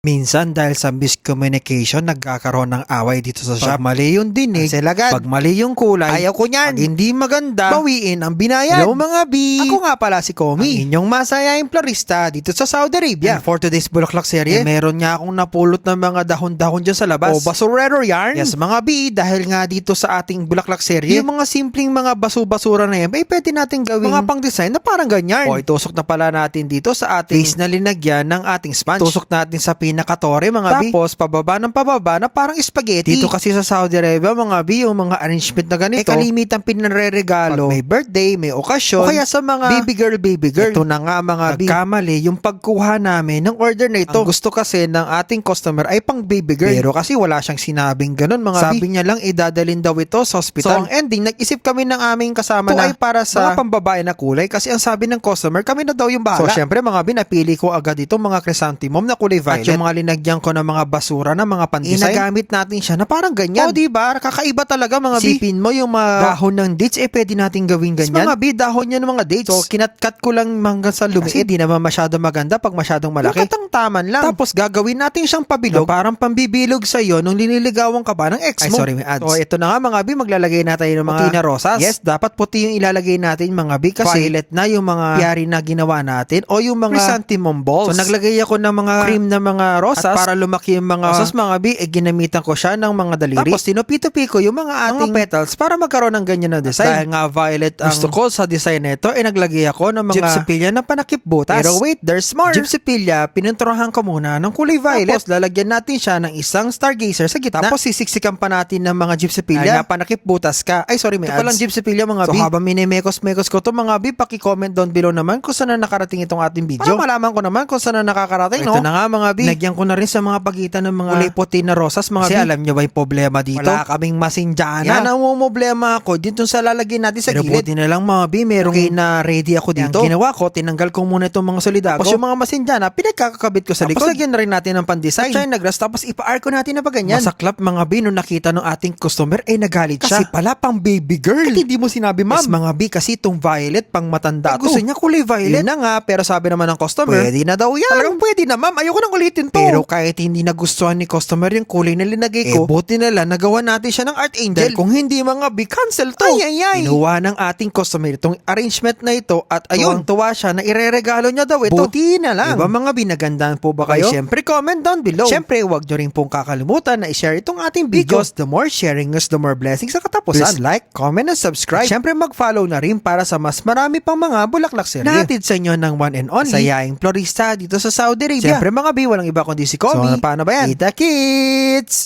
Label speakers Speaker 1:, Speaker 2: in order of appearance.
Speaker 1: Minsan dahil sa miscommunication, nagkakaroon ng away dito sa shop. Pag mali yung dinig, selagad. Pag mali yung kulay, ayaw ko niyan. Pag hindi maganda, bawiin ang binayad. Hello mga B! Ako nga pala si Komi, ang inyong masayahing florista dito sa Saudi Arabia. And for today's Bulaklak serye, meron nga akong napulot ng mga dahon-dahon dyan sa labas. O basurero yarn. Yes mga B, dahil nga dito sa ating Bulaklak serye, yung mga simpleng mga basu-basura na yan, pwede natin gawing mga pang-design na parang ganyan. O itusok na pala natin dito sa ating base na linagyan ng ating sponge. Tusok natin sa pinakatore mga B. Tapos pababa ng pababa na parang spaghetti. Dito kasi sa Saudi Arabia mga B, yung mga arrangement na ganito, kalimitan pinare-regalo pag may birthday, may okasyon, o kaya sa mga baby girl. Ito na nga mga B, nagkamali yung pagkuha namin ng order na ito. Ang gusto kasi ng ating customer ay pang baby girl. Pero kasi wala siyang sinabing ganun mga B. Sabi niya lang idadalin daw ito sa hospital. So ang ending, nag-isip kami ng aming kasama na ay para sa mga pambabae na kulay kasi ang sabi ng customer, kami na daw yung bahala. So syempre mga B, napili ko agad itong mga chrysanthemum na kulay violet. At yung mga linagyan ko ng mga basura na mga pandesign, inagamit natin siya na parang ganyan. O diba, kakaiba talaga mga B. Sipin mo yung mga dahon ng dates, pwede natin gawing ganyan. Mga B, dahon niya ng mga dates. So kinat-cut ko lang hanggang sa lumiit. Kasi di naman masyado maganda pag masyadong malaki. Yung katangtaman lang. Tapos gagawin natin siyang pabilog, na parang pambibilog sa'yo nung liniligawan ka ba ng ex mo. Ay sorry, may ads. So ito na nga mga B, maglalagay natin ng mga puti na rosas. Yes, dapat puti yung ilalagay natin mga B kasi violet na yung mga yari na ginawa natin o yung mga chrysanthemum balls. So naglagay ako ng mga cream na mga rosas at para lumaki yung mga rosas mga B, ginamitan ko siya ng mga daliri. Tapos tinupi-tupi ko yung mga ating petals para magkaroon ng ganyan na design. Dahil nga violet ang gusto ko sa design nito, naglagay ako ng mga gypsipilya na panakip butas. Pero wait, there's more. Gypsipilya, pininturahan ko muna ng kulay violet. Tapos lalagyan natin siya ng isang stargazer sa gitna. Tapos sisiksikan pa natin ng mga gypsipilya na panakip butas ka. Ay sorry, may ads. Ito palang gypsipilya mga B. So habang minimekos-mekos ko to mga B, paki-comment down below naman kung saan na nakarating itong ating video. Para malaman ko naman kung saan na nakakarating. Ito na nga mga B, nagyan ko na rin sa mga pagitan ng mga kulay puti na rosas mga kasi B. Alam nyo ba yung problema dito? Wala kaming masindyana. Yan ang problema ako dito sa lalagyan natin sa gilid. Pero buti na lang mga B, merong na ready ako dito. Ang ginawa ko, tinanggal ko muna itong mga solidago. Tapos yung mga masindyana, pinagkakakabit ko sa likod. Tapos lagyan na rin natin ng pan-design. At nagras, tapos ipa-arco natin na pa ganyan. Masaklap mga B, nung nakita ng ating customer, nagalit siya. Kasi pala pang baby girl. At hindi mo sinabi ma'am. Yes mga B, kasi itong violet, pang matanda to. Gusto niya kulay violet. Yun na nga, pero sabi naman ng customer, pwede na daw yan. Talagang pwede na ma'am, ayoko nang ulitin to. Pero kahit hindi nagustuhan ni customer yung kulay na linagay ko, buti na lang nagawa natin siya ng art angel. Dahil kung hindi mga B, cancel to. Ay. Inuwa ng ating customer itong arrangement na ito at ayun, tuwa siya na ireregalo niya daw ito. Buti na lang. Diba mga binagandaan po ba kayo? Siyempre comment down below. Siyempre huwag nyo rin pong kakalimutan na i-share itong ating videos. The more sharing is the more blessings sa katapusan. Please like, comment, and subscribe. Siyempre mag-follow na rin para sa mas marami pang mga bulaklak serye. Nahatid sa inyo ng one and only sayaing florista dito sa Saudi Arabia. Siyempre mga B, walang iba kundi si Komi. So paano ba yan? Kita kits!